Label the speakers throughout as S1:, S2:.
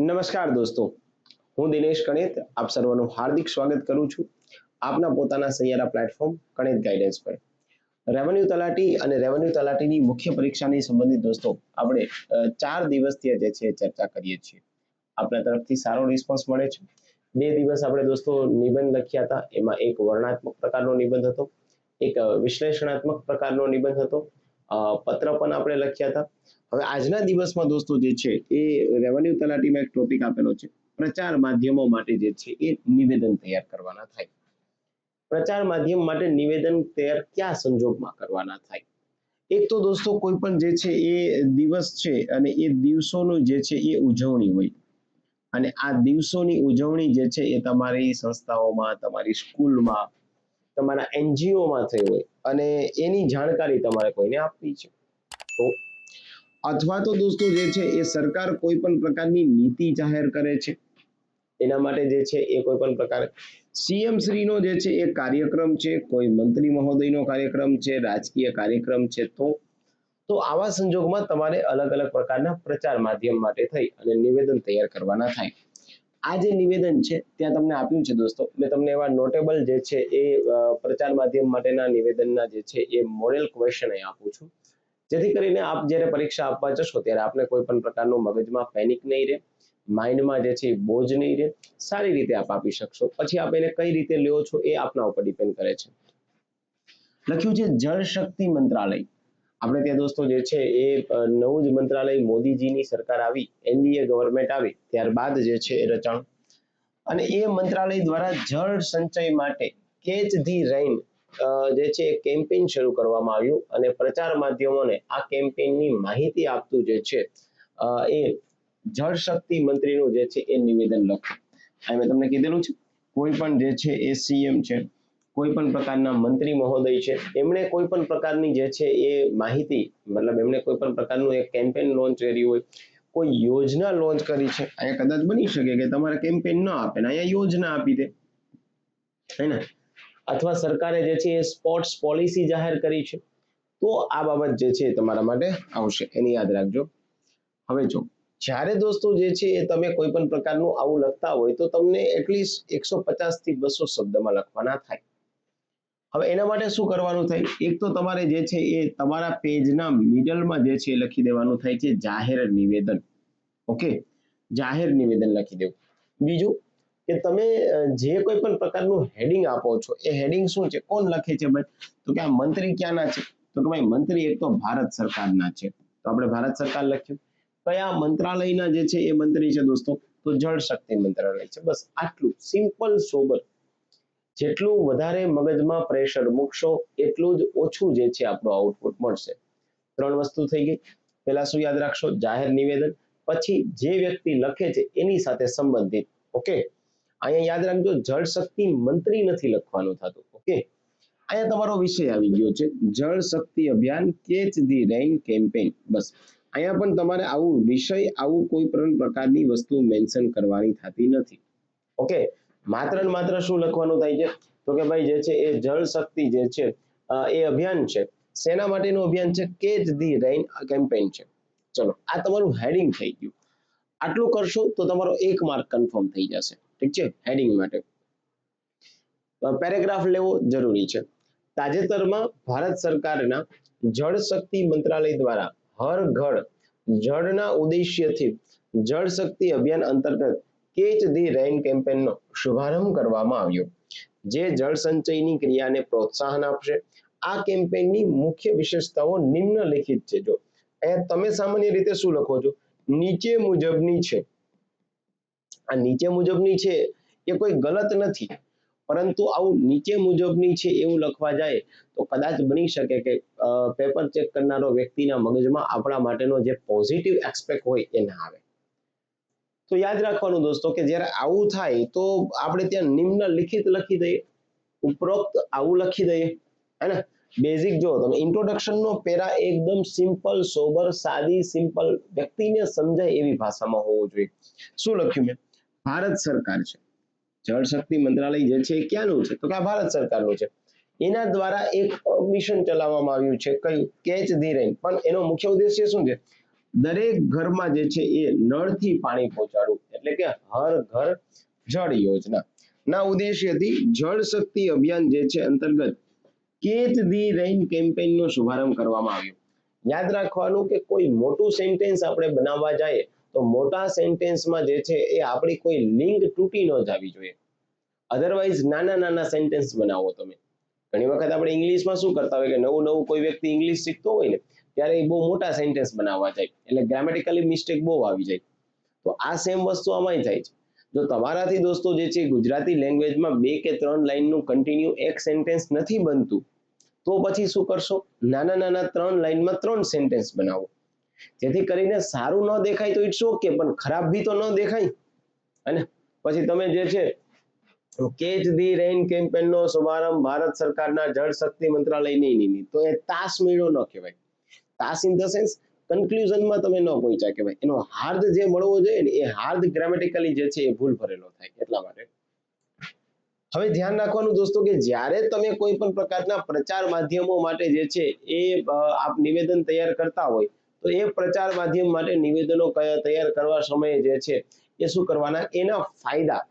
S1: નમસ્કાર દોસ્તો, હું દિનેશ કણેત આપ સર્વનું હાર્દિક સ્વાગત કરું છું આપના પોતાના સૈયારા પ્લેટફોર્મ કણેત ગાઈડન્સ પર. રેવન્યુ તલાટી અને રેવન્યુ તલાટીની મુખ્ય પરીક્ષાની સંબંધિત દોસ્તો આપણે 4 દિવસથી જે છે ચર્ચા કરીએ છીએ. આપણા તરફથી સારો રિસ્પોન્સ મળે છે. 2 દિવસ આપણે દોસ્તો નિબંધ લખ્યા હતા, એમાં એક વર્ણનાત્મક પ્રકારનો નિબંધ હતો, એક વિશ્લેષણાત્મક પ્રકારનો નિબંધ હતો, પત્ર પણ આપણે લખ્યા હતા. હવે આજના દિવસમાં દોસ્તો જે છે એ રેવન્યુ તલાટીમાં એક ટોપિક આપેલો છે, પ્રચાર માધ્યમો માટે જે છે એ નિવેદન તૈયાર કરવાના થાય. પ્રચાર માધ્યમ માટે નિવેદન તૈયાર કયા સંજોગમાં કરવાના થાય? એક તો દોસ્તો કોઈ પણ જે છે એ દિવસ છે અને એ દિવસોનું જે છે એ ઉજવણી હોય, અને આ દિવસોની ઉજવણી જે છે એ તમારી સંસ્થાઓમાં, તમારી સ્કૂલમાં, તમારા એનજીઓમાં થઈ હોય અને એની જાણકારી તમારે કોઈને આપવી છે. તો અથવા તો દોસ્તો જે છે એ સરકાર કોઈ પણ પ્રકારની નીતિ જાહેર કરે છે, એના માટે જે છે એ કોઈ પણ પ્રકાર સીએમ શ્રીનો જે છે એ કાર્યક્રમ છે, કોઈ મંત્રી મહોદયનો કાર્યક્રમ છે, રાજકીય કાર્યક્રમ છે, તો આવા સંજોગમાં તમારે અલગ અલગ પ્રકારના પ્રચાર માધ્યમ માટે થઈ અને નિવેદન તૈયાર કરવાના થાય. આ જે નિવેદન છે ત્યાં તમને આપ્યું છે દોસ્તો, મેં તમને એવા નોટેબલ જે છે એ પ્રચાર માધ્યમ માટેના નિવેદનના જે છે એ મોડેલ ક્વેશ્ચન અહીં આપું છું, જેથી કરીને આપ જ્યારે પરીક્ષા આપવા જશો ત્યારે આપને કોઈ પણ પ્રકારનું મગજમાં પેનિક નહીં રહે, માઇન્ડમાં જે છે બોજ નહીં રહે, સારી રીતે આપ આપી શકશો. પછી આપ એને કઈ રીતે લ્યો છો એ આપના ઉપર ડિપેન્ડ કરે છે. લખ્યું છે જળ શક્તિ મંત્રાલય. આપણે ત્યાં દોસ્તો જે છે એ નવું જ મંત્રાલય મોદીજીની સરકાર આવી, એનડીએ ગવર્મેન્ટ આવી ત્યારબાદ જે છે એ રચાણ, અને એ મંત્રાલય દ્વારા જળ સંચય માટે કેચ ધી રેઇન જે છે કેમ્પેઇન શરૂ કરવામાં આવ્યું અને પ્રચાર માધ્યમોને આ કેમ્પેઇનની માહિતી આપતું જે છે એ જળ શક્તિ મંત્રીનું જે છે એ નિવેદન લખ્યું. અહીં મેં તમને કીધેલું છે કોઈ પણ જે છે એ સીએમ છે, કોઈ પણ પ્રકારના મંત્રી મહોદય છે, એમણે કોઈ પણ પ્રકારની જે છે એ માહિતી, મતલબ એમણે કોઈ પણ પ્રકારનું એક કેમ્પેઇન લોન્ચ કર્યું હોય, કોઈ યોજના લોન્ચ કરી છે. અહીંયા કદાચ બની શકે કે તમારે કેમ્પેઇન ન આપે ને અહીંયા યોજના આપી દે, હે ને, અથવા સરકારે જે છે એ સ્પોર્ટ્સ પોલિસી જાહેર કરી છે, તો આ બાબત જે છે તમારા માટે આવશે, એની યાદ રાખજો. હવે જો જ્યારે દોસ્તો જે છે એ તમે કોઈ પણ પ્રકારનું આવું લખતા હોય તો તમને એટલીસ્ટ 150 થી 200 શબ્દમાં લખવાના થાય. હવે એના માટે શું કરવાનું થાય? એક તો તમારે જે છે એ તમારા પેજના મિડલમાં જે છે એ લખી દેવાનું થાય છે જાહેર નિવેદન. ઓકે, જાહેર નિવેદન લખી દેવું. બીજું કે તમે જે કોઈ પણ પ્રકારનું હેડિંગ આપો છો એ હેડિંગ શું છે, કોણ લખે છે ભાઈ? તો કે આ મંત્રી ક્યાંના છે? તો કે ભાઈ મંત્રી એક તો ભારત સરકારના છે, તો આપણે ભારત સરકાર લખ્યું. કયા મંત્રાલયના જે છે એ મંત્રી છે દોસ્તો? તો જળ શક્તિ મંત્રાલય છે. બસ આટલું સિમ્પલ સોબર. જેટલું વધારે મગજમાં પ્રેશર મૂકશો એટલું જ ઓછું જે છે આપણું આઉટપુટ મળશે. 3 વસ્તુ થઈ ગઈ. પહેલા શું યાદ રાખશો? જાહેર નિવેદન. પછી જે વ્યક્તિ લખે છે એની સાથે સંબંધિત. ઓકે, અહીંયા યાદ રાખજો જળ શક્તિ મંત્રી નથી લખવાનું થતું. ઓકે, અહીંયા તમારો વિષય આવી ગયો છે જળ શક્તિ અભિયાન કેચ ધી રેઇન કેમ્પેઇન. બસ અહીંયા પણ તમારે આવું વિષય, આવું કોઈ પણ પ્રકારની વસ્તુ મેન્શન કરવાની થતી નથી. ઓકે, માત્ર ને માત્ર શું લખવાનું થાય છે? તો કે ભાઈ જે છે એ જળ શક્તિ જે છે એ અભિયાન છે. શેના માટેનું અભિયાન છે? કેચ ધી રેઇન કેમ્પેઇન છે. ચલો, આ તમારું હેડિંગ થઈ ગયું. આટલું કરશો તો તમારો 1 માર્ક કન્ફર્મ થઈ જશે. ઠીક છે, હેડિંગ માટે. પેરેગ્રાફ લેવો જરૂરી છે. તાજેતરમાં ભારત સરકારના જળ શક્તિ મંત્રાલય દ્વારા હર ઘર જળના ઉદ્દેશ્યથી જળ શક્તિ અભિયાન અંતર્ગત કેચ ધી રેઇન કેમ્પેઇનનો શુભારંભ કરવામાં આવ્યો, જે જળ સંચયની ક્રિયાને પ્રોત્સાહન આપશે. આ કેમ્પેઇનની મુખ્ય વિશેષતાઓ નિમ્નલિખિત છે. જો તમે સામાન્ય રીતે શું લખો છો? નીચે મુજબની છે. આ નીચે મુજબની છે એ કોઈ ગલત નથી, પરંતુ આવું નીચે મુજબની છે એવું લખવા જાય તો કદાચ બની શકે કે પેપર ચેક કરનારો વ્યક્તિના મગજમાં આપણા માટેનો જે પોઝિટિવ એસ્પેક્ટ હોય એ ના આવે. તો યાદ રાખવાનું દોસ્તો કે જ્યારે આવું થાય તો આપણે ત્યાં નિમ્નલિખિત લખી દઈએ, ઉપરોક્ત આવું લખી દઈએ, હે ને. બેઝિક જો તમે ઇન્ટ્રોડક્શનનો પેરા એકદમ સિમ્પલ, સોબર, સાદી, સિમ્પલ, વ્યક્તિને સમજાય એવી ભાષામાં હોવો જોઈએ. શું લખ્યું મેં? ભારત સરકાર છે, જળ શક્તિ મંત્રાલય જે છે એ ક્યાંનું છે? તો કે આ ભારત સરકારનું છે. એના દ્વારા એક મિશન ચલાવવામાં આવ્યું છે, કયું? Catch the rain. પણ એનો મુખ્ય ઉદ્દેશ્ય શું છે? દરેક ઘરમાં જે છે એ નળથી પાણી પહોંચાડવું, એટલે કે હર ઘર જળ યોજના ના ઉદ્દેશ્યથી જળ શક્તિ અભિયાન જે છે અંતર્ગત કેચ ધી રેઇન કેમ્પેઇનનો શુભારંભ કરવામાં આવ્યો. યાદ રાખવાનું કે કોઈ મોટું સેન્ટેન્સ આપણે બનાવવા જાય તો મોટા સેન્ટેન્સમાં જે છે એ આપણી કોઈ લિંક તૂટી ન જવી જોઈએ. અધરવાઇઝ નાના નાના સેન્ટેન્સ બનાવો તમે. ઘણી વખત આપણે ઇંગ્લિશમાં શું કરતા હોય કે નવું કોઈ વ્યક્તિ ઇંગ્લિશ શીખતો હોય ને ત્યારે એ બહુ મોટા સેન્ટેન્સ બનાવવા જાય, એટલે ગ્રામેટિકલી મિસ્ટેક બહુ આવી જાય. તો આ સેમ વસ્તુ આમાંય થાય છે. જો તમારાથી દોસ્તો જે છે ગુજરાતી લેંગ્વેજમાં 2 કે 3 લાઈનનું કન્ટિન્યુ એક સેન્ટેન્સ નથી બનતું, તો પછી શું કરશો? નાના નાના 3 લાઈનમાં 3 સેન્ટેન્સ બનાવો, જેથી કરીને સારું ન દેખાય તો ઇટ્સ ઓકે, પણ ખરાબ બી તો ન દેખાય. અને પછી તમે જે છે કેચ ધી રેઇન કેમ્પેઇનનો શુભારંભ ભારત સરકારના જળ શક્તિ મંત્રાલયની નિમિત્ત, તો એ તાસ મેળો ન કહેવાય. તાસ ઇન ધ સેન્સ કન્ક્લુઝનમાં તમે ન પહોંચ્યા કહેવાય. એનો હાર્દ જે મળવો જોઈએ ને એ હાર્દ ગ્રામેટિકલી જે છે એ ભૂલ ભરેલો થાય, એટલા માટે. હવે ધ્યાન રાખવાનું દોસ્તો કે જ્યારે તમે કોઈ પણ પ્રકારના પ્રચાર માધ્યમો માટે જે છે એ આપ નિવેદન તૈયાર કરતા હોય તો એ પ્રચાર માધ્યમ માટે નિવેદનો તૈયાર કરવા સમયે જે છે એ શું કરવાના, એના ફાયદા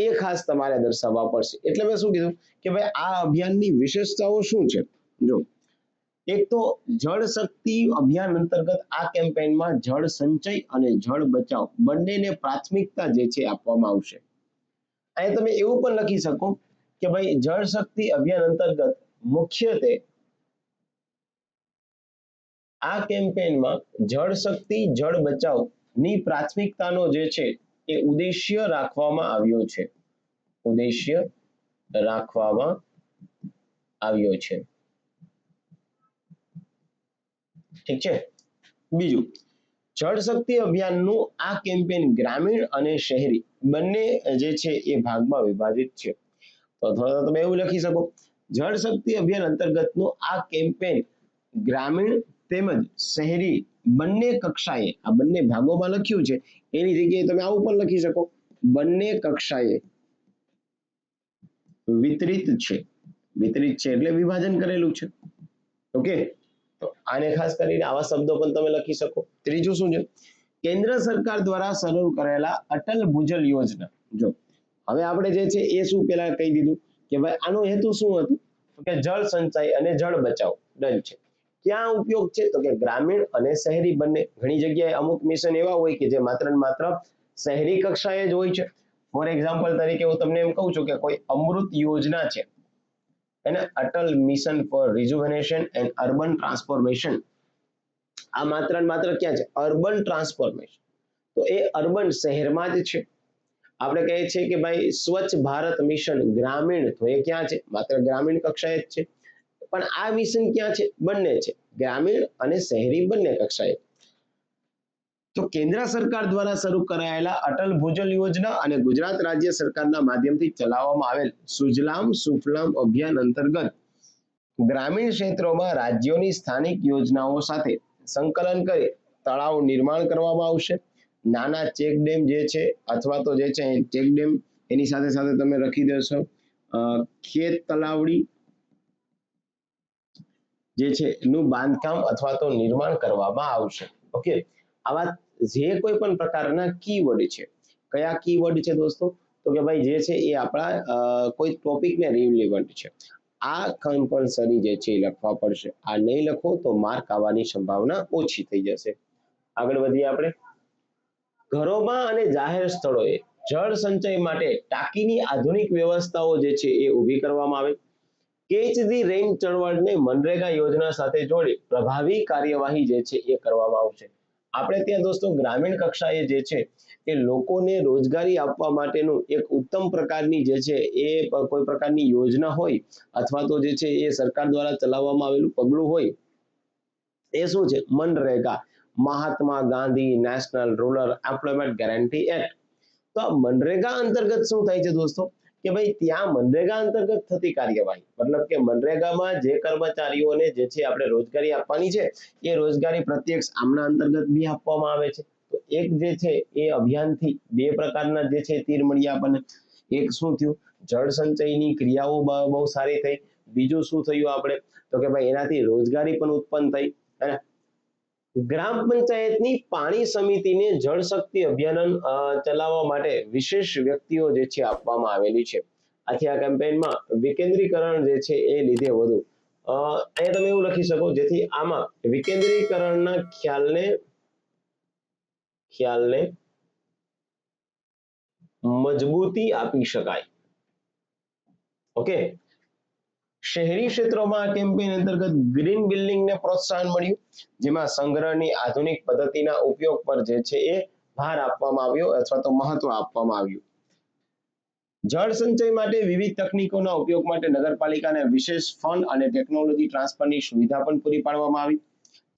S1: એ ખાસ તમારે દર્શાવવા પડશે. એટલે મેં શું કીધું કે ભાઈ આ અભિયાનની વિશેષતાઓ શું છે. જો એક તો જળ શક્તિ અભિયાન અંતર્ગત આ કેમ્પેઇનમાં જળ સંચય અને જળ બચાવ બંનેને પ્રાથમિકતા જે છે આપવામાં આવશે. અહીં તમે એવું પણ લખી શકો કે ભાઈ જળ શક્તિ અભિયાન અંતર્ગત મુખ્યત્વે આ કેમ્પેઇનમાં જળ શક્તિ જળ બચાવ ની પ્રાથમિકતાનો જે છે એ ઉદ્દેશ્ય રાખવામાં આવ્યો છે. ઉદ્દેશ્ય રાખવામાં આવ્યો છે. ઠીક છે. બીજું, જળ શક્તિ અભિયાનનું આ કેમ્પેઇન ગ્રામીણ અને શહેરી બંને જે છે એ ભાગમાં વિભાજિત છે. તો અથવા તમે એવું લખી શકો જળ શક્તિ અભિયાન અંતર્ગતનું આ કેમ્પેઇન ગ્રામીણ તેમજ શહેરી બંને કક્ષાએ, આ બંને ભાગોમાં લખ્યું છે એની જગ્યાએ તમે આવું પણ લખી શકો બંને કક્ષાએ વિતરિત છે. વિતરિત છે એટલે વિભાજન કરેલું છે. ઓકે, તો આને ખાસ કરીને આવા શબ્દો પણ તમે લખી શકો. ત્રીજું શું છે, કેન્દ્ર સરકાર દ્વારા શરૂ કરેલા અટલ ભૂજલ યોજના. જો હવે આપણે જે છે એ શું પેલા કહી દીધું કે ભાઈ આનો હેતુ શું હતું કે જળ સંચય અને જળ બચાવ ડન છે. ક્યાં ઉપયોગ છે તો કે ગ્રામીણ અને શહેરી બંને. ઘણી જગ્યાએ અમુક મિશન એવા હોય કે જે માત્ર ને માત્ર શહેરી કક્ષાએ જ હોય છે. ફોર એક્ઝામ્પલ તરીકે હું તમને એમ કહું છું કે કોઈ અમૃત યોજના છે એને Atal mission for rejuvenation and urban transformation. આ માત્ર ને માત્ર ક્યાં છે? Urban transformation. તો એ અર્બન શહેરમાં જ છે. આપણે કહીએ છીએ કે ભાઈ સ્વચ્છ ભારત મિશન ગ્રામીણ, તો એ ક્યાં છે? માત્ર ગ્રામીણ કક્ષાએ જ છે. પણ આ મિશન ક્યાં છે? બંને છે, ગ્રામીણ અને શહેરી બંને કક્ષાએ. તો કેન્દ્ર સરકાર દ્વારા શરૂ કરાયેલા અટલ ભૂજલ યોજના અને ગુજરાત રાજ્ય સરકારના માધ્યમથી ચલાવવામાં આવેલ સુજલામ સુફલામ અભિયાન અંતર્ગત ગ્રામીણ ક્ષેત્રોમાં રાજ્યોની સ્થાનિક યોજનાઓ સાથે સંકલન કરી તળાવ નિર્માણ કરવામાં આવશે. નાના ચેક ડેમ જે છે અથવા તો જે છે ચેક ડેમ એની સાથે સાથે તમે લખી દેશો ખેત તલાવડી જે છે એનું બાંધકામ અથવા તો નિર્માણ કરવામાં આવશે. ઓકે, આવા જે કોઈ પણ પ્રકારના કીવર્ડ છે. કયા કીવર્ડ છે દોસ્તો? તો કે ભાઈ જે છે એ આપણા કોઈ ટોપિકને રિલેવન્ટ છે. આ કમ્પલસરી જે છે એ લખવા પડશે. આ નહીં લખો તો માર્ક આવવાની સંભાવના ઓછી થઈ જશે. આગળ વધીએ આપણે. ઘરોમાં અને જાહેર સ્થળોએ જળ સંચય માટે ટાંકીની આધુનિક વ્યવસ્થાઓ જે છે એ ઊભી કરવામાં આવે. કેચ ધી રેઇન ચળવળને મનરેગા યોજના સાથે જોડી પ્રભાવી કાર્યવાહી જે છે એ કરવામાં આવશે. આપણે ત્યાં દોસ્તો ગ્રામીણ કક્ષાએ જે છે એ લોકોને રોજગારી આપવા માટેનું એક ઉત્તમ પ્રકારની જે છે એ કોઈ પ્રકારની યોજના હોય અથવા તો જે છે એ સરકાર દ્વારા ચલાવવામાં આવેલું પગલું હોય એ શું છે? MNREGA, Mahatma Gandhi national rural employment guarantee act. તો આ મનરેગા અંતર્ગત શું થાય છે દોસ્તો કે ભાઈ ત્યાં મનરેગા અંતર્ગત થતી કાર્યવાહી, મતલબ કે મનરેગામાં જે કર્મચારીઓને જે છે આપણે રોજગારી આપવાની છે એ રોજગારી પ્રત્યક્ષ આમના અંતર્ગત બી આપવામાં આવે છે. તો એક જે છે એ અભિયાનથી બે પ્રકારના જે છે તીર મળ્યા આપણને. એક શું થયું? જળ સંચયની ક્રિયાઓ બહુ સારી થઈ. બીજું શું થયું આપણે તો કે ભાઈ એનાથી રોજગારી પણ ઉત્પન્ન થઈ. ગ્રામ પંચાયતની પાણી સમિતિને જળ શક્તિ અભિયાન ચલાવવા માટે વિશેષ વ્યક્તિઓ જે છે આપવામાં આવેલી છે. આથી આ કેમ્પેઇનમાં વિકેન્દ્રીકરણ જે છે એ લીધે વધુ અહીંયા તમે એવું લખી શકો જેથી આમાં વિકેન્દ્રીકરણના ખ્યાલને મજબૂતી આપી શકાય. ઓકે, શહેરી ક્ષેત્રોમાં આ કેમ્પેઇન અંતર્ગત ગ્રીન બિલ્ડિંગને પ્રોત્સાહન મળ્યું, જેમાં સંગ્રહની આધુનિક પદ્ધતિના ઉપયોગ પર જે છે એ ભાર આપવામાં આવ્યો અથવા તો મહત્વ આપવામાં આવ્યું. જળ સંચય માટે વિવિધ તકનીકોના ઉપયોગ માટે નગરપાલિકાને વિશેષ ફંડ અને ટેકનોલોજી ટ્રાન્સફરની સુવિધા પણ પૂરી પાડવામાં આવી.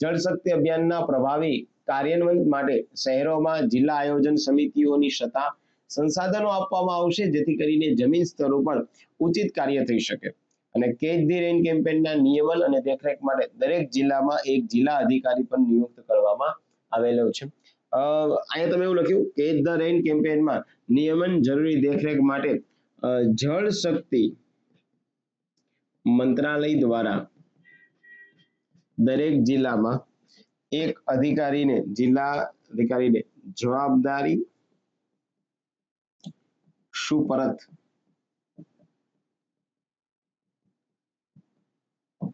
S1: જળ શક્તિ અભિયાનના પ્રભાવી કાર્યાન્વયન માટે શહેરોમાં જિલ્લા આયોજન સમિતિઓની સત્તા સંસાધનો આપવામાં આવશે, જેથી કરીને જમીન સ્તરો પર ઉચિત કાર્ય થઈ શકે. અને કેચ ધી રેન કેમ્પેઇનના નિયમન અને દેખરેખ માટે દરેક જિલ્લામાં એક જિલ્લા અધિકારી પણ નિયુક્ત કરવામાં આવેલો છે. અહીંયા તમે એવું લખ્યું કેચ ધ રેન કેમ્પેઇનમાં નિયમન જરૂરી દેખરેખ માટે જળ શક્તિ મંત્રાલય દ્વારા દરેક જિલ્લામાં એક જિલ્લા અધિકારીને જવાબદારી સુપરત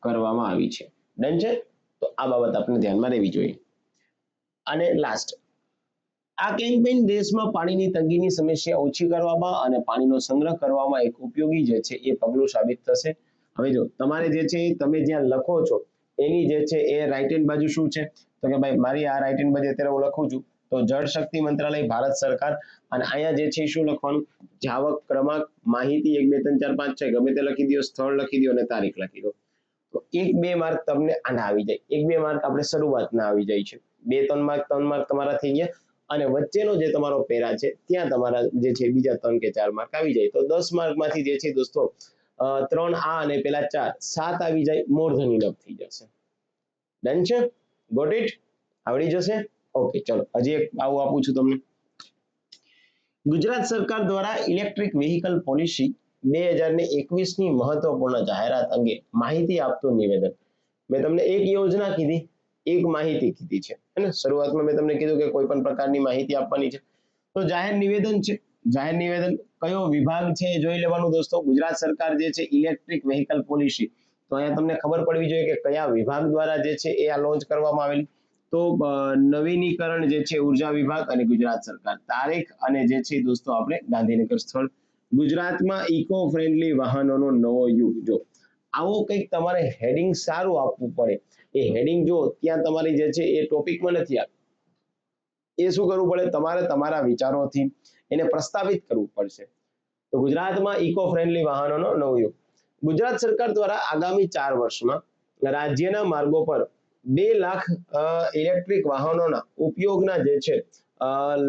S1: કરવામાં આવી છે. ડન છે? તો આ બાબત આપણે ધ્યાનમાં રહેવી જોઈએ. અને લાસ્ટ, આ કેમ્પેઇન દેશમાં પાણીની તંગીની સમસ્યા ઓછી કરવામાં અને પાણીનો સંગ્રહ કરવામાં એક ઉપયોગી જે છે એ પગલું સાબિત થશે. હવે જો તમારે જે છે તમે જ્યાં લખો છો એની જે છે એ રાઈટ હેન્ડ બાજુ શું છે, તો કે ભાઈ મારી આ રાઈટ હેન્ડ બાજુ અત્યારે હું લખું છું તો જળ શક્તિ મંત્રાલય ભારત સરકાર, અને અહીંયા જે છે શું લખવાનું, જાવક ક્રમાંક, માહિતી 1 2 3 4 5 6 ગમે તે લખી દો, સ્થળ લખી દો અને તારીખ લખી દો. તો 1 2 માર્ક તમને આના આવી જાય. 1 2 માર્ક આપણે શરૂઆતના આવી જાય છે. 2 3 માર્ક તમારા થઈ ગયા, અને વચ્ચેનો જે તમારો પેરા છે ત્યાં તમારા જે છે બીજા 3 કે 4 માર્ક આવી જાય. તો 10 માર્કમાંથી જે છે દોસ્તો 3 આ અને પેલા 4 7 આવી જાય, મોર ધેન ઇનફ થઈ જશે. ડન છે? Got it? આવડી જશે? ઓકે, ચલો હજી એક આવું આપું છું તમને. ગુજરાત સરકાર દ્વારા ઇલેક્ટ્રિક વેહિકલ પોલિસી 2021ની મહત્વપૂર્ણ જાહેરાત અંગે માહિતી આપતું નિવેદન. મેં તમને એક યોજના કીધી, એક માહિતી કીધી છે, અને શરૂઆતમાં મેં તમને કીધું કે કોઈ પણ પ્રકારની માહિતી આપવાની છે. તો જાહેર નિવેદન છે. જાહેર નિવેદન કયો વિભાગ છે એ જોઈ લેવાનું દોસ્તો. ગુજરાત સરકાર જે છે ઇલેક્ટ્રિક વેહિકલ પોલિસી, તો અહીંયા તમને ખબર પડવી જોઈએ કે કયા વિભાગ દ્વારા જે છે એ આ લોન્ચ કરવામાં આવેલી. તો નવીનીકરણ જે છે ઉર્જા વિભાગ અને ગુજરાત સરકાર. તારીખ અને જે છે દોસ્તો આપણે ગાંધીનગર સ્થળ. ગુજરાતમાં ઇકો ફ્રેન્ડલી વાહનોનો નવો યુગ. જો આવો કંઈક તમારે હેડિંગ સારું આપવું પડે. એ હેડિંગ જો ત્યાં તમારી જે છે એ ટોપિકમાં નથી આપતું, એ શું કરવું પડે, તમારે તમારા વિચારોથી એને પ્રસ્તાવિત કરવું પડશે. તો ગુજરાતમાં ઇકો ફ્રેન્ડલી વાહનોનો નવો યુગ. ગુજરાત સરકાર દ્વારા આગામી 4 વર્ષમાં રાજ્યના માર્ગો પર 2 લાખ ઇલેક્ટ્રિક વાહનોના ઉપયોગના જે છે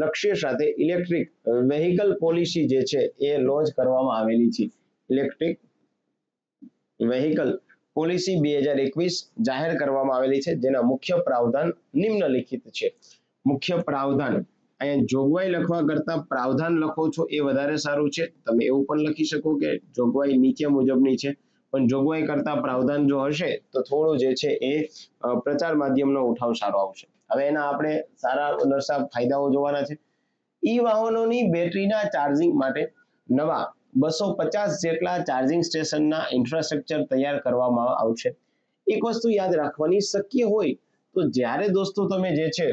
S1: લક્ષ્ય સાથે ઇલેક્ટ્રિક વેહિકલ પોલિસી જે છે એ લોન્ચ કરવામાં આવેલી છે. ઇલેક્ટ્રિક વેહિકલ પોલિસી 2021 જાહેર કરવામાં આવેલી છે, જેના મુખ્ય પ્રાવધાન નિમ્નલિખિત છે. મુખ્ય પ્રાવધાન, અહીંયા જોગવાઈ લખવા કરતા પ્રાવધાન લખો છો એ વધારે સારું છે. તમે એવું પણ લખી શકો કે જોગવાઈ નીચે મુજબની છે, પણ જોગવાઈ કરતા પ્રાવધાન જો હશે તો થોડું જે છે એ પ્રચાર માધ્યમનો ઉઠાવ સારો આવશે. હવે એના આપણે સારા નરસા ફાયદાઓ જોવાના છે. ઈ વાહનોની બેટરીના ચાર્જિંગ માટે નવા 250 જેટલા ચાર્જિંગ સ્ટેશનના ઇન્ફ્રાસ્ટ્રક્ચર તૈયાર કરવામાં આવશે. એક વસ્તુ યાદ રાખવાની, શક્ય હોય તો જ્યારે દોસ્તો તમે જે છે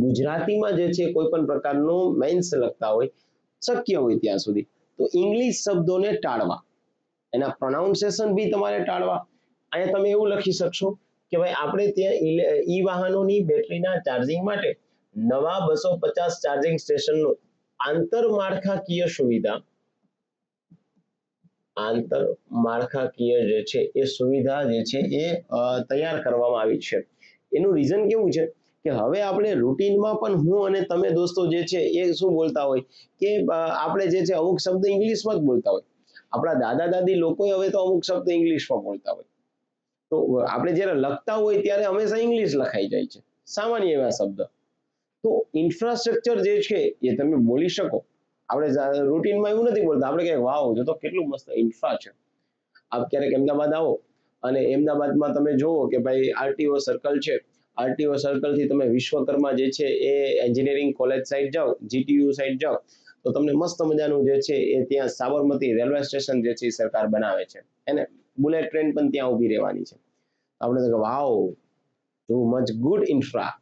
S1: ગુજરાતીમાં જે છે કોઈ પણ પ્રકારનું મેન્સ લખતા હોય, શક્ય હોય ત્યાં સુધી તો ઇંગ્લિશ શબ્દોને ટાળવા, એના પ્રોનાઉન્સિએશન બી તમારે ટાળવા. અહીંયા તમે એવું લખી શકશો કે ભાઈ આપણે ત્યાં ઈ વાહનોની બેટરીના ચાર્જિંગ માટે નવા 250 ચાર્જિંગ સ્ટેશનનું આંતરમાળખાકીય સુવિધા, આંતરમાળખાકીય જે છે એ સુવિધા જે છે એ તૈયાર કરવામાં આવી છે. એનું રીઝન કેવું છે કે હવે આપણે રૂટીનમાં પણ હું અને તમે દોસ્તો જે છે એ શું બોલતા હોય કે આપણે જે છે અમુક શબ્દ ઇંગ્લિશમાં જ બોલતા હોય. આપણા દાદા દાદી લોકો હવે તો અમુક શબ્દ ઇંગ્લિશમાં બોલતા હોય, તો આપણે જ્યારે લખતા હોય ત્યારે હંમેશા ઇંગ્લિશ લખાઈ જાય છે, સામાન્ય એવા શબ્દ. તો ઇન્ફ્રાસ્ટ્રક્ચર જે છે એ તમે બોલી શકો. આપણે રૂટીનમાં એવું નથી બોલતા, આપણે કહીએ વાવ જો તો કેટલું મસ્ત ઇન્ફ્રા છે. આપ ક્યારેક અમદાવાદ આવો અને અમદાવાદમાં તમે જોવો કે ભાઈ આરટીઓ સર્કલ છે, આરટીઓ સર્કલ થી તમે વિશ્વકર્મા જે છે એ એન્જિનિયરિંગ કોલેજ સાઈડ જાઓ, જીટીયુ સાઈડ જાઓ, તો તમને મસ્ત મજાનું જે છે એ ત્યાં સાબરમતી રેલવે સ્ટેશન જે છે એ સરકાર બનાવે છે, એને બુલેટ ટ્રેન પણ ત્યાં ઊભી રહેવાની છે. આપણે તો વાવ ટુ મચ ગુડ ઇન્ફ્રા,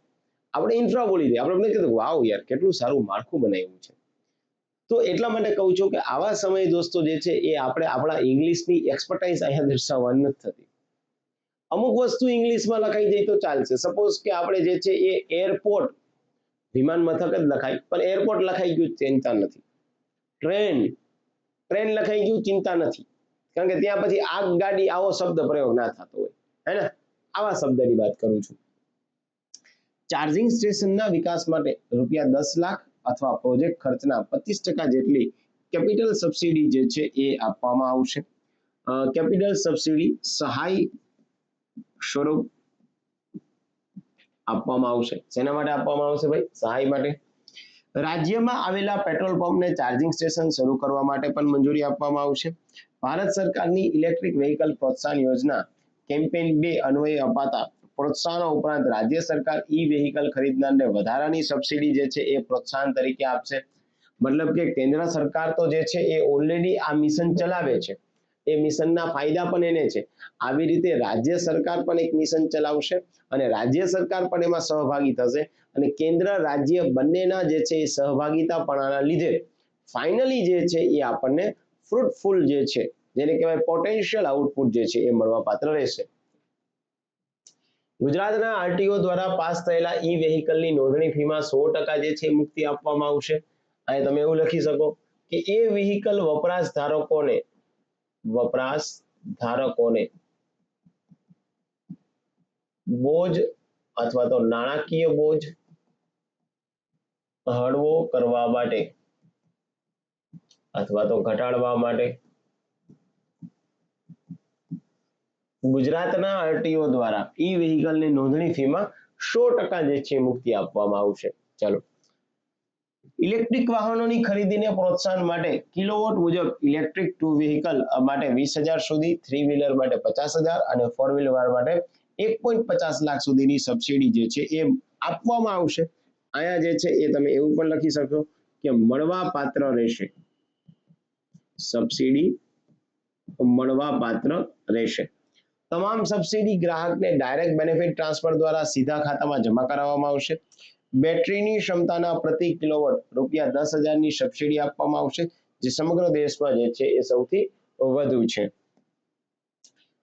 S1: આપણે ઇન્ફ્રા બોલી દઈએ, આપણે કીધું વાવ યાર કેટલું સારું માળખું બનાવ્યું છે. તો એટલા માટે કહું છું કે આવા સમયે દોસ્તો જે છે એ આપણે આપણા ઇંગ્લિશની એક્સપર્ટાઇઝ અહીંયા દર્શાવવાની નથી થતી. અમુક વસ્તુ ઇંગ્લિશમાં લખાઈ જાય તો ચાલશે. સપોઝ કે આપણે જે છે એ એરપોર્ટ, વિમાન મથક જ લખાય પણ એરપોર્ટ લખાઈ ગયું ચિંતા નથી. ટ્રેન લખાઈ ગયું ચિંતા નથી, કારણ કે ત્યાં પછી આગગાડી આવો શબ્દ પ્રયોગ ના થતો હોય, હે ને? આવા શબ્દની વાત કરું છું. ચાર્જિંગ સ્ટેશનના વિકાસ માટે ₹10 લાખ અથવા પ્રોજેક્ટ ખર્ચના 25% જેટલી કેપિટલ સબસિડી જે છે એ આપવામાં આવશે. કેપિટલ સબસિડી સહાય સ્વરૂપ આપવામાં આવશે. શેના માટે આપવામાં આવશે ભાઈ? સહાય માટે. રાજ્યમાં આવેલા પેટ્રોલ પંપને ચાર્જિંગ સ્ટેશન શરૂ કરવા માટે પણ મંજૂરી આપવામાં આવશે. ભારત સરકારની ઇલેક્ટ્રિક વ્હીકલ પ્રોત્સાહન યોજના કેમ્પેન 2 અન્વયે અપાતા પ્રોત્સાહનો ઉપરાંત રાજ્ય સરકાર ઈ વ્હીકલ ખરીદનારને વધારાની સબસિડી જે છે એ પ્રોત્સાહન તરીકે આપશે. મતલબ કે કેન્દ્ર સરકાર તો જે છે એ ઓલરેડી આ મિશન ચલાવે છે, એ મિશનના ફાયદા પણ એને છે. આવી રીતે રાજ્ય સરકાર પણ એક મિશન ચલાવશે અને રાજ્ય સરકાર પણ એમાં સહભાગી થશે અને કેન્દ્ર રાજ્ય બંનેના જે છે એ સહભાગિતાપણાના લીધે ફાઇનલી જે છે એ આપણને ફ્રૂટફુલ જે છે, જેને કહેવાય પોટેન્શિયલ આઉટપુટ જે છે એ મળવાપાત્ર રહેશે. ગુજરાતના આરટીઓ દ્વારા પાસ થયેલા ઈ વ્હીકલની નોંધણી ફીમાં 100% જે છે મુક્તિ આપવામાં આવશે. અહીં તમે એવું લખી શકો કે એ વ્હીકલ વપરાશ ધારકોને બોજ અથવા તો નાણાકીય બોજ હળવો કરવા માટે અથવા તો ઘટાડવા માટે ગુજરાતના આરટીઓ દ્વારા ઈ વ્હીકલની નોંધણી ફીમાં 100% જે છે મુક્તિ આપવામાં આવશે. ચાલો, ઇલેક્ટ્રિક વાહનોની ખરીદીને પ્રોત્સાહન માટે કિલોવોટ મુજબ ઇલેક્ટ્રિક 2 વ્હીકલ માટે 20,000 સુધી, 3 વ્હીલર માટે 50,000 અને 4 વ્હીલર માટે 1.50 લાખ સુધીની સબસિડી જે છે એ આપવામાં આવશે. અહીંયા જે છે એ તમે એવું પણ લખી શકો કે મળવાપાત્ર રહેશે, સબસિડી મળવાપાત્ર રહેશે. તમામ સબસિડી ગ્રાહકને ડાયરેક્ટ બેનિફિટ ટ્રાન્સફર દ્વારા સીધા ખાતામાં જમા કરાવવામાં આવશે. બેટરીની ક્ષમતાના પ્રતિ કિલોવોટ ₹10,000 ની સબસિડી આપવામાં આવશે, જે સમગ્ર દેશમાં જે છે એ સૌથી વધુ છે.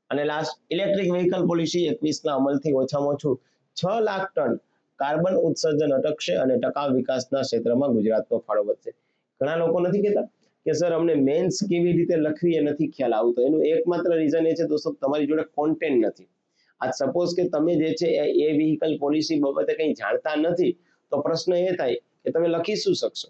S1: અને લાસ્ટ, ઇલેક્ટ્રિક વ્હીકલ પોલિસી 21ના અમલથી ઓછામાં ઓછું 6 લાખ ટન કાર્બન ઉત્સર્જન અટકશે અને ટકાઉ વિકાસના ક્ષેત્રમાં ગુજરાતનો ફાળો વધશે. ઘણા લોકો નથી કહેતા કે સર અમને મેન્સ કેવી રીતે લખવી એ નથી ખ્યાલ આવતો. એનું એકમાત્ર રીઝન એ છે દોસ્તો, તમારી જોડે કોન્ટેન્ટ નથી. આ સપોઝ કે તમે જે છે એ વ્હીકલ પોલિસી બાબતે કંઈ જાણતા નથી, તો પ્રશ્ન એ થાય કે તમે લખી શું શકશો?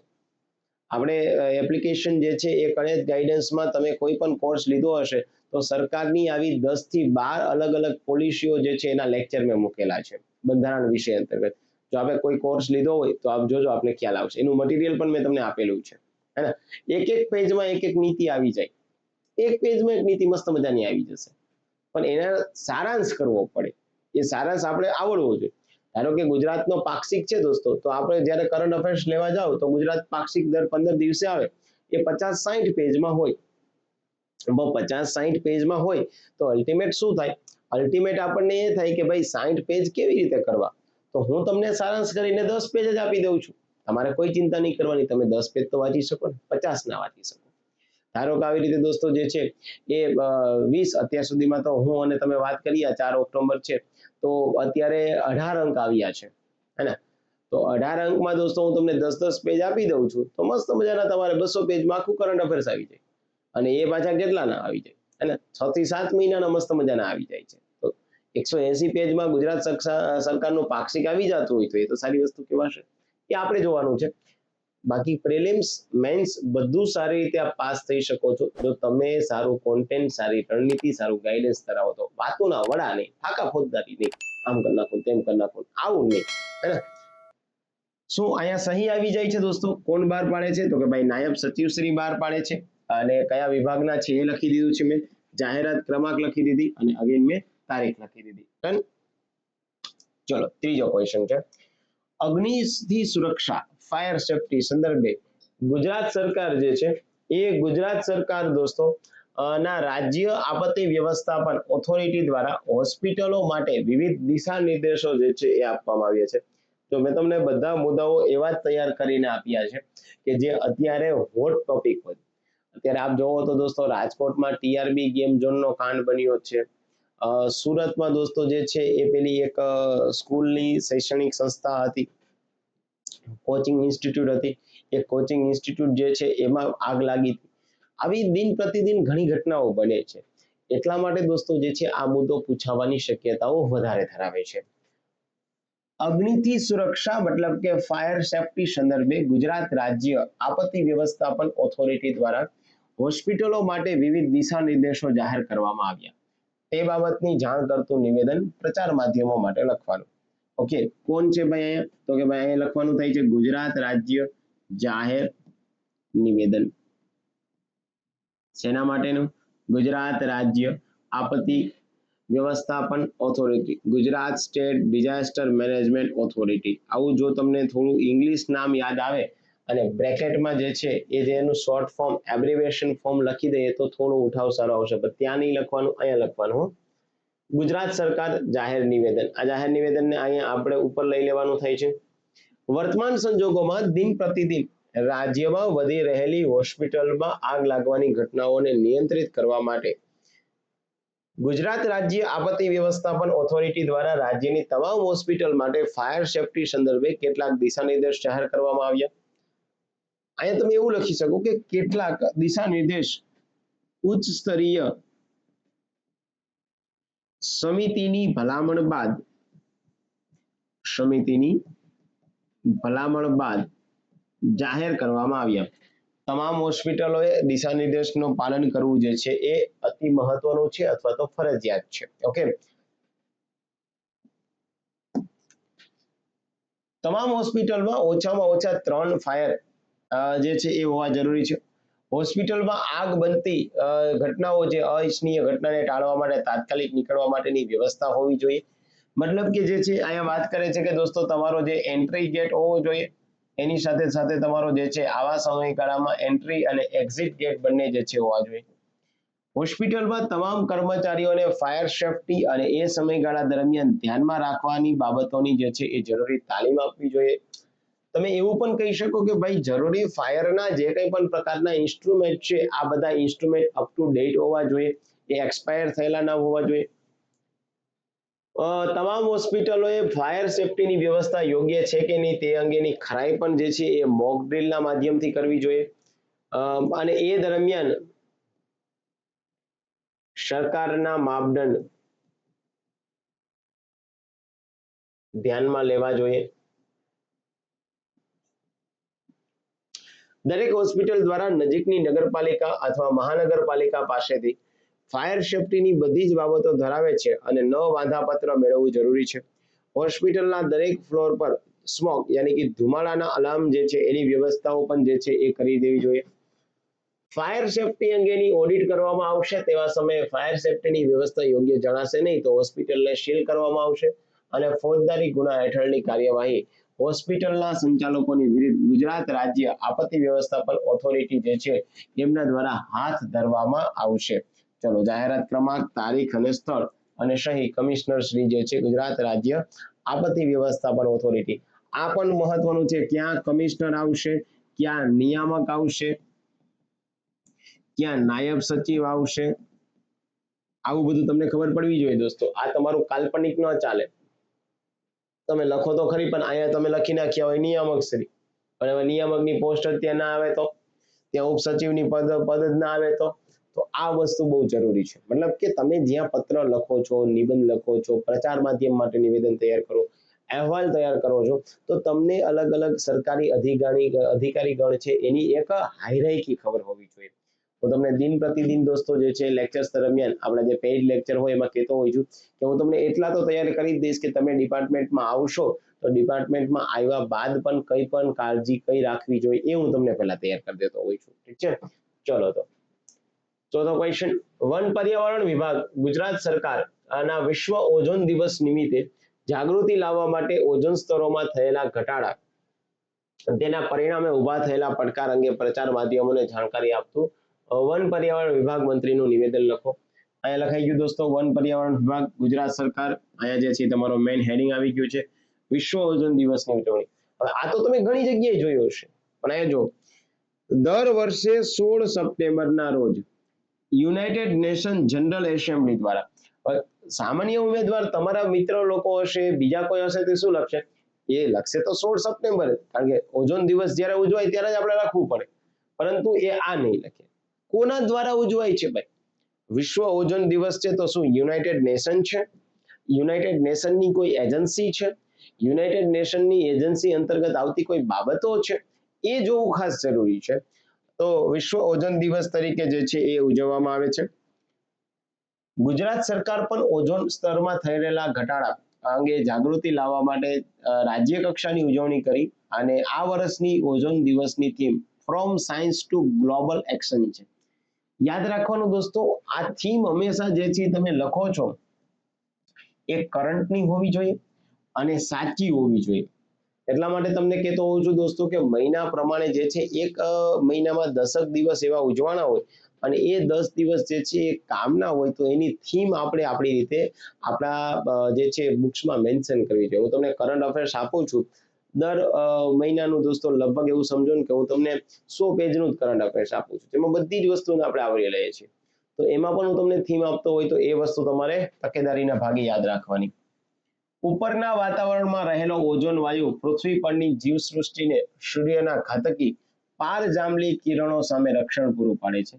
S1: આપણે એપ્લિકેશન જે છે એ કનેક્ટ ગાઈડન્સમાં તમે કોઈ પણ કોર્સ લીધો હશે તો સરકારની આવી 10 થી 12 અલગ અલગ પોલિસીઓ જે છે એના લેક્ચર મેં મૂકેલા છે બંધારણ વિષય અંતર્ગત. જો આપણે કોઈ કોર્સ લીધો હોય તો આપ જોજો, આપને ખ્યાલ આવશે. એનું મટીરિયલ પણ મેં તમને આપેલું છે, હે ને? એક પેજમાં એક નીતિ આવી જાય, એક પેજમાં એક નીતિ મસ્ત મજાની આવી જશે, પણ એના સારાંશ કરવો પડે. એ સારાંશ આપણે આવડવો જોઈએ. ધારો કે ગુજરાતનો પાક્ષિક છે દોસ્તો, તો આપણે જ્યારે કરંટ અફેર્સ લેવા જાવ તો ગુજરાત પાક્ષિક દર 15 દિવસે આવે, એ 50-60 પેજમાં હોય. 50-60 પેજમાં હોય તો અલ્ટિમેટ શું થાય? અલ્ટિમેટ આપણને એ થાય કે ભાઈ 60 પેજ કેવી રીતે કરવા? તો હું તમને સારાંશ કરીને 10 પેજ જ આપી દઉં છું. તમારે કોઈ ચિંતા નહીં કરવાની, તમે 10 પેજ તો વાંચી શકો ને, 50 ના વાંચી શકો. ધારો કે આવી રીતે દોસ્તો જે છે એ 20 અત્યાર સુધીમાં તો હું અને તમે વાત કરીએ, 4 ઓક્ટોબર છે તો અત્યારે 18 અંક આવ્યા છે, હે ને? તો 18 અંકમાં દોસ્તો હું તમને 10-10 પેજ આપી દઉં છું, તો મસ્ત મજાના તમારે 200 પેજમાં આખું કરંટ અફેર્સ આવી જાય. અને એ પાછા કેટલાના આવી જાય? હે ને? 6 થી 7 મહિનાના મસ્ત મજાના આવી જાય છે. તો 180 પેજમાં ગુજરાત સરકારનું પાક્ષિક આવી જતું હોય તો એ તો સારી વસ્તુ કહેવાશે. એ આપણે જોવાનું છે. બાકી પ્રિલિમ્સ, મેન્સ બધું સારી રીતે આપ પાસ થઈ શકો છો જો તમે સારું કોન્ટેન્ટ, સારી રણનીતિ, સારું ગાઈડન્સ ધરાવો તો. વાતોના વડા નહીં, ફાકા ફોજદારી નહીં, આમ કરી નાખો તેમ કરી નાખો, આવું નહીં, હે ને? શું અહીંયા સહી આવી જાય છે દોસ્તો? કોણ બહાર પાડે છે? તો કે ભાઈ નાયબ સચિવ શ્રી બહાર પાડે છે. અને કયા વિભાગના છે એ લખી દીધું છે મેં, જાહેરાત ક્રમાંક લખી દીધી અને અગેન મેં તારીખ લખી દીધી. ડન. ચલો ત્રીજો ક્વેશ્ચન છે, અગ્નિથી સુરક્ષા ફાયર સેફટી સંદર્ભે ગુજરાત સરકાર જે છે એ ગુજરાત સરકાર દોસ્તો ના રાજ્ય આપત્તિ વ્યવસ્થાપન ઓથોરિટી દ્વારા હોસ્પિટલો માટે વિવિધ દિશા નિર્દેશો જે છે એ આપવામાં આવ્યા છે. તો મેં તમને બધા મુદ્દાઓ એવા જ તૈયાર કરીને આપ્યા છે કે જે અત્યારે હોટ ટોપિક હોય. અત્યારે આપ જોવો તો દોસ્તો રાજકોટમાં ટીઆરબી ગેમ ઝોનનો કાંડ બન્યો છે. સુરતમાં દોસ્તો જે છે એ પેલી એક સ્કૂલની શૈક્ષણિક સંસ્થા હતી, કોચિંગ ઇન્સ્ટિટ્યૂટ હતી, એ કોચિંગ ઇન્સ્ટિટ્યૂટ જે છે એમાં આગ લાગી હતી. આવી દિન પ્રતિદિન ઘણી ઘટનાઓ બને છે. એટલા માટે દોસ્તો જે છે આ મુદ્દો પૂછાવાની શક્યતાઓ વધારે ધરાવે છે. અગ્નિથી સુરક્ષા મતલબ કે ફાયર સેફટી સંદર્ભે ગુજરાત રાજ્ય આપત્તિ વ્યવસ્થાપન ઓથોરિટી દ્વારા હોસ્પિટલો માટે વિવિધ દિશા નિર્દેશો જાહેર કરવામાં આવ્યા. તે બાબતની જાણ કરતું નિવેદન પ્રચાર માધ્યમો માટે લખવાનું. ઓકે, કોણ છે ભાઈ અહીંયા? તો કે ભાઈ અહીંયા લખવાનું થાય છે ગુજરાત રાજ્ય જાહેર નિવેદન. શેના માટેનું? ગુજરાત રાજ્ય આપત્તિ વ્યવસ્થાપન authority, Gujarat state disaster management authority. આવું જો તમને થોડું ઇંગ્લિશ નામ યાદ આવે અને બ્રેકેટમાં જે છે એ જે એનું શોર્ટ ફોર્મ એબ્રિવિએશન ફોર્મ લખી દઈએ તો થોડું ઉઠાવ સારો આવશે, પણ ત્યાં નહીં લખવાનું, અહીંયા લખવાનું. ગુજરાત સરકાર જાહેર નિવેદન. આ જાહેર નિવેદનને અહીંયા આપણે ઉપર લઈ લેવાનું થાય છે. વર્તમાન સંજોગોમાં દિન પ્રતિદિન રાજ્યમાં વધી રહેલી હોસ્પિટલમાં આગ લાગવાની ઘટનાઓને નિયંત્રિત કરવા માટે ગુજરાત રાજ્ય આપત્તિ વ્યવસ્થાપન ઓથોરિટી દ્વારા રાજ્યની તમામ હોસ્પિટલ માટે ફાયર સેફટી સંદર્ભે કેટલાક દિશા નિર્દેશ જાહેર કરવામાં આવ્યા. અહીંયા તમે એવું લખી શકો કે કેટલાક દિશા નિર્દેશ ઉચ્ચ સ્તરીય સમિતિની ભલામણ બાદ જાહેર કરવામાં આવ્યા. તમામ હોસ્પિટલોએ દિશા નિર્દેશનું પાલન કરવું જે છે એ અતિ મહત્વનું છે અથવા તો ફરજિયાત છે. ઓકે, તમામ હોસ્પિટલમાં ઓછામાં ઓછા 3 ફાયર જે છે એ હોવા જરૂરી છે. હોસ્પિટલમાં આગ બનતી ઘટનાઓ જે અનિચ્છનીય ઘટનાને ટાળવા માટે તાત્કાલિક નીકળવા માટેની વ્યવસ્થા હોવી જોઈએ. મતલબ કે જે છે અહીંયા વાત કરે છે કે દોસ્તો તમારો જે એન્ટ્રી ગેટ હોવો જોઈએ, એની સાથે સાથે તમારો જે છે આવા સમયગાળામાં એન્ટ્રી અને એક્ઝિટ ગેટ બંને જે છે હોવા જોઈએ. હોસ્પિટલમાં તમામ કર્મચારીઓને ફાયર સેફટી અને એ સમયગાળા દરમિયાન ધ્યાનમાં રાખવાની બાબતોની જે છે એ જરૂરી તાલીમ આપવી જોઈએ. તમે એવું પણ કહી શકો કે ભાઈ જરૂરી ફાયરના જે કંઈ પણ પ્રકારના ઇન્સ્ટ્રુમેન્ટ છે આ બધા ઇન્સ્ટ્રુમેન્ટ અપ ટુ ડેટ હોવા જોઈએ, એ એક્સપાયર થયેલા ના હોવા જોઈએ. તમામ હોસ્પિટલોએ ફાયર સેફટીની વ્યવસ્થા યોગ્ય છે કે નહીં તે અંગેની ખરાઈ પણ જે છે એ મોક ડ્રીલના માધ્યમથી કરવી જોઈએ. અને એ દરમિયાન સરકારના માપદંડ ધ્યાનમાં લેવા જોઈએ. દરેક હોસ્પિટલ દ્વારા નજીકની નગરપાલિકા અથવા મહાનગરપાલિકા પાસેથી ફાયર સેફટીની બધી જ બાબતો ધરાવે છે અને ન વાંધાપત્ર મેળવવું જરૂરી છે. હોસ્પિટલના દરેક ફ્લોર પર સ્મોક યાની કે ધુમાડાના અલાર્મ જે છે એની વ્યવસ્થાઓ પણ જે છે એ કરી દેવી જોઈએ. ફાયર સેફટી અંગેની ઓડિટ કરવામાં આવશે, તેવા સમયે ફાયર સેફટીની વ્યવસ્થા યોગ્ય જણાશે નહીં તો હોસ્પિટલને સીલ કરવામાં આવશે અને ફોજદારી ગુના હેઠળની કાર્યવાહી હોસ્પિટલના સંચાલકોની વિરુદ્ધ ગુજરાત રાજ્ય આપત્તિ વ્યવસ્થાપન ઓથોરિટી જે છે એમના દ્વારા હાથ ધરવામાં આવશે. ચલો, જાહેરાત ક્રમાંક, તારીખ અને સ્થળ અને સહી કમિશનર શ્રી જે છે ગુજરાત રાજ્ય આપત્તિ વ્યવસ્થાપન ઓથોરિટી. આ પણ મહત્વનું છે, ક્યાં કમિશનર આવશે, ક્યાં નિયામક આવશે, ક્યાં નાયબ સચિવ આવશે, આવું બધું તમને ખબર પડવી જોઈએ દોસ્તો. આ તમારું કાલ્પનિક ન ચાલે. તમે લખો તો ખરી પણ અહીંયા તમે લખી નાખ્યા હોય નિયામક શ્રી, પણ હવે નિયામકની પોસ્ટ ત્યાં ના આવે તો, ત્યાં ઉપસચિવની પદ જ ના આવે તો આ વસ્તુ બહુ જરૂરી છે. મતલબ કે તમે જ્યાં પત્ર લખો છો, નિબંધ લખો છો, પ્રચાર માધ્યમ માટે નિવેદન તૈયાર કરો, અહેવાલ તૈયાર કરો છો, તો તમને અલગ અલગ સરકારી અધિકારીગણ છે એની એક હાયરાર્કી ખબર હોવી જોઈએ. હું તમને દિન પ્રતિદિન દોસ્તો જે છે લેક્ચર્સ દરમિયાન આપણા જે પેઇડ લેક્ચર હોય એમાં કહેતો હોઉં છું કે હું તમને એટલા તો તૈયાર કરી દઈશ કે તમે ડિપાર્ટમેન્ટમાં આવશો તો ડિપાર્ટમેન્ટમાં આવ્યા બાદ પણ કંઈ પણ કાળજી કઈ રાખવી જોઈએ એ હું તમને પહેલા તૈયાર કરી દેતો હોઉં છું. ઠીક છે, ચલો તો ચોથો ક્વેશ્ચન, વન પર્યાવરણ વિભાગ ગુજરાત સરકાર આના વિશ્વ ઓઝોન દિવસ નિમિત્તે જાગૃતિ લાવવા માટે ઓઝોન સ્તરોમાં થયેલા ઘટાડા તેના પરિણામે ઊભા થયેલા પડકાર અંગે પ્રચાર માધ્યમોને જાણકારી આપતું વન પર્યાવરણ વિભાગ મંત્રીનું નિવેદન લખો. અહીંયા લખાઈ ગયું દોસ્તો, વન પર્યાવરણ વિભાગ ગુજરાત સરકાર. અહીંયા જે છે તમારો મેઇન હેડિંગ આવી ગયું છે, વિશ્વ ઓઝોન દિવસની ઉજવણી. હવે આ તો તમે ઘણી જગ્યાએ જોયું હશે, પણ અહીંયા જો દર વર્ષે 16 સપ્ટેમ્બરના રોજ યુનાઇટેડ નેશન જનરલ એસેમ્બલી દ્વારા, સામાન્ય ઉમેદવાર તમારા મિત્ર લોકો હશે, બીજા કોઈ હશે તે શું લખશે? એ લખશે તો 16 સપ્ટેમ્બર, કારણ કે ઓઝોન દિવસ જ્યારે ઉજવાય ત્યારે જ આપણે રાખવું પડે, પરંતુ એ આ નહીં લખે. કોના દ્વારા ઉજવાય છે ભાઈ? વિશ્વ ઓઝોન દિવસ છે તો શું યુનાઇટેડ નેશન છે? યુનાઇટેડ નેશનની કોઈ એજન્સી છે? યુનાઇટેડ નેશનની એજન્સી અંતર્ગત આવતી કોઈ બાબતો છે? એ જોવું ખાસ જરૂરી છે. તો વિશ્વ ઓઝોન દિવસ તરીકે જે છે એ ઉજવવામાં આવે છે. ગુજરાત સરકાર પણ ઓઝોન સ્તરમાં થઈ રહેલા ઘટાડા અંગે જાગૃતિ લાવવા માટે રાજ્ય કક્ષાની ઉજવણી કરી અને આ વર્ષની ઓઝોન દિવસની theme from science two global action છે. યાદ રાખવાનું દોસ્તો, આ થીમ હંમેશા જે છે તમે લખો છો એ કરંટની હોવી જોઈએ અને સાચી હોવી જોઈએ. એટલા માટે તમને કહેતો હોઉં છું દોસ્તો કે મહિના પ્રમાણે જે છે એક મહિનામાં 10 દિવસ એવા ઉજવાના હોય અને એ 10 દિવસ જે છે એ કામના હોય, તો એની થીમ આપણે આપણી રીતે આપણા જે છે બુક્સમાં મેન્શન કરવી જોઈએ. હું તમને કરંટ અફેર્સ આપું છું દર મહિનાનું દોસ્તો, લગભગ એવું સમજો ને કે હું તમને 100 પેજનું જ કરંટ અફેર્સ આપું છું, જેમાં બધી જ વસ્તુને આપણે આવરી લઈએ છીએ. તો એમાં પણ હું તમને થીમ આપતો હોય તો એ વસ્તુ તમારે તકેદારીના ભાગે યાદ રાખવાની. ઉપરના વાતાવરણમાં રહેલો ઓઝોન વાયુ પૃથ્વી પરની જીવસૃષ્ટિને સૂર્યના ઘાતકી પારજાંબલી કિરણો સામે રક્ષણ પૂરું પાડે છે.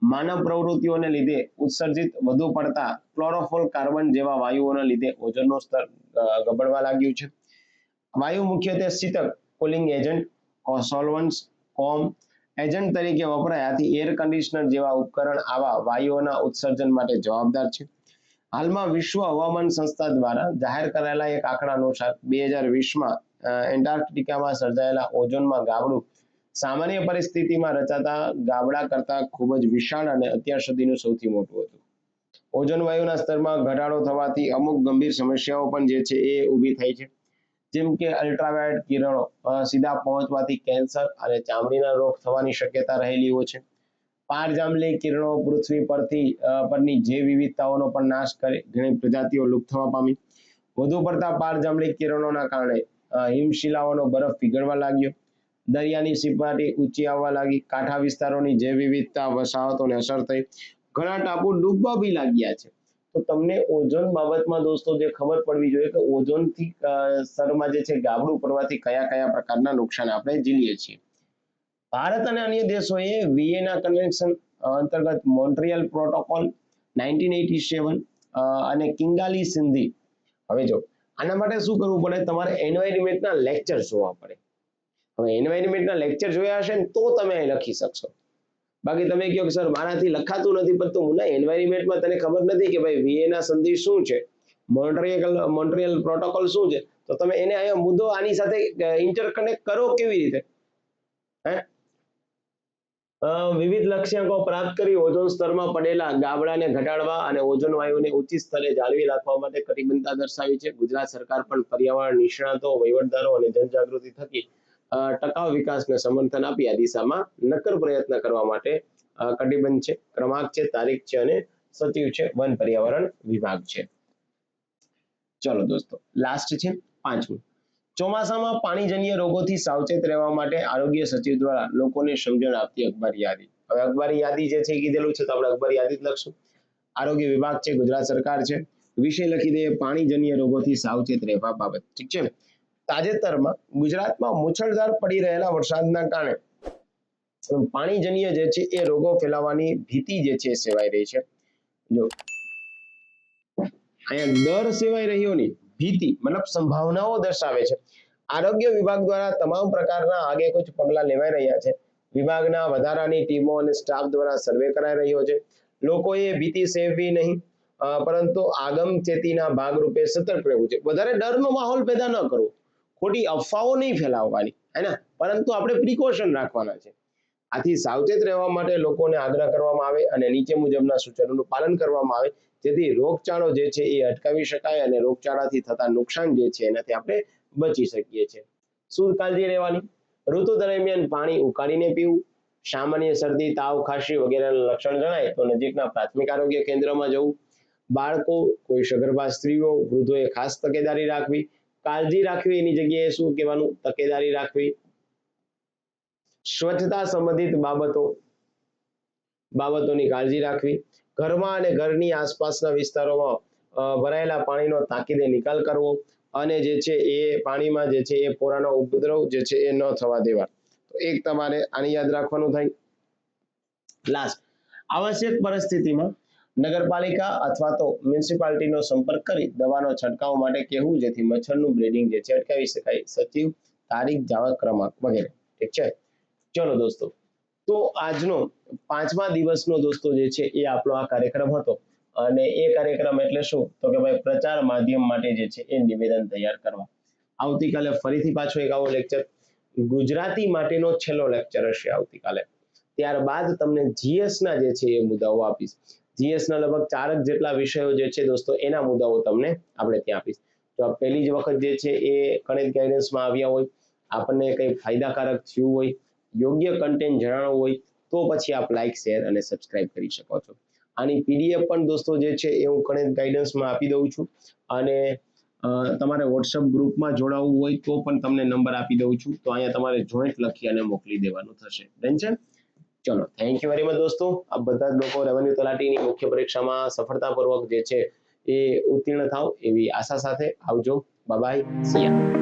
S1: માનવ પ્રવૃત્તિઓને લીધે ઉત્સર્જિત વધુ પડતા ક્લોરોફ્લોર કાર્બન જેવા વાયુઓના લીધે ઓઝોનનું સ્તર ગબડવા લાગ્યું છે. વાયુ મુખ્યત્વે શીતક, કુલિંગ એજન્ટ, સોલવન્ટ્સ, કોમ એજન્ટ તરીકે વપરાય. આથી એર કન્ડિશનર જેવા ઉપકરણ આવા વાયુઓના ઉત્સર્જન માટે જવાબદાર છે. હાલમાં વિશ્વ હવામાન સંસ્થા દ્વારા જાહેર કરાયેલા એક આંકડા અનુસાર 2020માં એન્ટાર્કટિકામાં સર્જાયેલા ઓઝોનમાં ગાબડું સામાન્ય પરિસ્થિતિમાં રચાતા ગાબડા કરતાં ખૂબ જ વિશાળ અને અત્યાર સુધીનું સૌથી મોટું હતું. ઓઝોન વાયુના સ્તરમાં ઘટાડો થવાથી અમુક ગંભીર સમસ્યાઓ પણ જે છે એ ઊભી થઈ છે, જેમ કે અલ્ટ્રાવાયોલેટ કિરણો સીધા પહોંચવાથી કેન્સર અને ચામડીના રોગ થવાની શક્યતા રહેલી હોય છે. પારજાંબલી કિરણો પૃથ્વી પરની જૈવ વિવિધતાઓનો પણ નાશ કરી ઘણી પ્રજાતિઓ લુપ્ત થવા પામી. વધુ પડતા પારજાંબલી કિરણોના કારણે હિમશિલાઓનો બરફ પીગળવા લાગ્યો, દરિયાની સપાટી ઊંચી આવવા લાગી, કાંઠા વિસ્તારોની જૈવ વિવિધતા વસાહતોને અસર થઈ, ઘણા ટાપુ ડૂબવા બી લાગ્યા છે. તો તમને ઓઝોન બાબતમાં દોસ્તો જે ખબર પડવી જોઈએ કે ઓઝોનથી સ્તરમાં જે છે ગાબડું પડવાથી કયા કયા પ્રકારના નુકસાન આપણે ઝીલીએ છીએ. ભારત અને અન્ય દેશોએ વિયેના કન્વેન્શન અંતર્ગત મોન્ટ્રિયલ પ્રોટોકોલ 1987 અને કિંગાલી સિંધી. હવે જો આના માટે શું કરવું પડે? તમારે એન્વાયરમેન્ટના લેક્ચર જોવા પડે. હવે એન્વાયરમેન્ટના લેક્ચર જોયા હશે ને તો તમે અહીં લખી શકશો. બાકી તમે કહો કે સર મારાથી લખાતું નથી, પણ તો મુના એન્વાયરમેન્ટમાં તને ખબર નથી કે ભાઈ વિયેના સંધિ શું છે, મોન્ટ્રિયલ પ્રોટોકોલ શું છે, તો તમે એને અહીંયા મુદ્દો આની સાથે ઇન્ટરકનેક્ટ કરો કેવી રીતે? હે વિવિધ લક્ષ્યાંકો પ્રાપ્ત કરી ઓઝોન સ્તરમાં પડેલા ગાબડાને ઘટાડવા અને ઓઝોન વાયુને ઊંચી સ્તરે જાળવી રાખવા માટે કટિબદ્ધતા દર્શાવી છે. ગુજરાત સરકાર પણ પર્યાવરણ નિષ્ણાતો, વહીવટદારો અને જનજાગૃતિ થકી ટકાઉ વિકાસને સમર્થન આપી આ દિશામાં નક્કર પ્રયત્ન કરવા માટે કટિબદ્ધ છે. ક્રમાંક છે, તારીખ છે અને સચિવ છે વન પર્યાવરણ વિભાગ છે. ચલો દોસ્તો, લાસ્ટ છે 5મું. ચોમાસામાં પાણીજન્ય રોગોથી સાવચેત રહેવા માટે આરોગ્ય સચિવ દ્વારા લોકોને સમજણ આપતી અખબારી યાદી. હવે અખબારી યાદી જે છે એ કીધેલું છે તો આપણે અખબારી યાદી જ લખશું. આરોગ્ય વિભાગ છે, ગુજરાત સરકાર છે. વિષય લખી દઈએ પાણીજન્ય રોગોથી સાવચેત રહેવા બાબત. ઠીક છે. તાજેતરમાં ગુજરાતમાં મુશળધાર પડી રહેલા વરસાદના કારણે પાણીજન્ય જે છે એ રોગો ફેલાવાની ભીતિ જે છે સેવાઈ રહી છે. જો અહીંયા ડર સેવાઈ રહ્યો નહીં, ભીતિ મતલબ સંભાવનાઓ દર્શાવે છે. આરોગ્ય વિભાગ દ્વારા તમામ પ્રકારના આગેકૂચ પગલાં લેવાઈ રહ્યા છે. વિભાગના વધારાની ટીમો અને સ્ટાફ દ્વારા સર્વે કરાઈ રહ્યો છે. લોકોએ ભીતિ સેવવી નહીં, પરંતુ આગમચેતીના ભાગરૂપે સતર્ક રહેવું છે. વધારે ડરનો માહોલ પેદા ન કરવો, ખોટી અફવાઓ નહીં ફેલાવવાની, હે ને, પરંતુ આપણે પ્રિકોશન રાખવાના છે. આથી સાવચેત રહેવા માટે લોકોને આગ્રહ કરવામાં આવે અને નીચે મુજબના સૂચનોનું પાલન કરવામાં આવે જેથી રોગચાળો જે છે એ અટકાવી શકાય અને રોગચાળાથી થતા નુકસાન જે છે એનાથી આપણે બચી શકીએ છીએ. શું કાળજી લેવાની? ઋતુ દરમિયાન પાણી ઉકાળીને પીવું. સામાન્ય શરદી, તાવ, ખાંસી વગેરેના લક્ષણ જણાય તો નજીકના પ્રાથમિક આરોગ્ય કેન્દ્રમાં જવું. બાળકો, કોઈ સગર્ભા સ્ત્રીઓ, વૃદ્ધોએ ખાસ તકેદારી રાખવી. કાળજી રાખવી એની જગ્યાએ શું કહેવાનું? તકેદારી રાખવી. સ્વચ્છતા સંબંધિત બાબતોની કાળજી રાખવી. ઘરમાં અને ઘરની આસપાસના વિસ્તારોમાં ભરાયેલા પાણીનો તાકીદે નિકાલ કરવો અને જે છે એ પાણીમાં જે છે એ પોરાનો ઉપદ્રવ જે છે એ ન થવા દેવા. તો એક તમારે આને યાદ રાખવાનું થાય. લાસ્ટ, આવશ્યક પરિસ્થિતિમાં નગરપાલિકા અથવા તો મ્યુનિસિપાલિટીનો સંપર્ક કરી દવાનો છંટકાવ માટે કહેવું જેથી મચ્છરનું બ્રીડિંગ જે છે અટકાવી શકાય. સચિવ, તારીખ, જાવક ક્રમાંક વગેરે. ઠીક છે. ચલો દોસ્તો, તો આજનો 5મા દિવસનો દોસ્તો જે છે એ આપણો આ કાર્યક્રમ હતો અને એ કાર્યક્રમ એટલે શું તો કે ભાઈ પ્રચાર માધ્યમ માટે જે છે એ નિવેદન તૈયાર કરવા. આવતીકાલે ફરીથી પાછો એક આવો લેક્ચર ગુજરાતી માટેનો છેલ્લો લેક્ચર હશે આવતીકાલે. ત્યારબાદ તમને જીએસ ના જે છે એ મુદ્દાઓ આપીશ. જીએસ ના લગભગ 4 જેટલા વિષયો જે છે દોસ્તો એના મુદ્દાઓ તમને આપણે ત્યાં આપીશ. તો આ પહેલી જ વખત જે છે એ ગણિત ગાઈડન્સમાં આવ્યા હોય, આપણને કંઈ ફાયદાકારક થયું હોય, યોગ્ય કન્ટેન્ટ જણાવવું હોય તો પછી આપ લાઈક, શેર અને સબસ્ક્રાઇબ કરી શકો છો. આની પીડીએફ પણ દોસ્તો જે છે એ હું ગણિત ગાઈડન્સમાં આપી દઉં છું અને તમારે વોટ્સઅપ ગ્રુપમાં જોડાવવું હોય તો પણ તમને નંબર આપી દઉં છું. તો અહીંયા તમારે જોઈન્ટ લખી અને મોકલી દેવાનું થશે. ડન છે? ચલો, થેન્ક યુ વેરી મચ દોસ્તો. આ બધા જ લોકો રેવન્યુ તલાટીની મુખ્ય પરીક્ષામાં સફળતાપૂર્વક જે છે એ ઉત્તીર્ણ થાવ એવી આશા સાથે આવજો. બાય બાય, સી યા.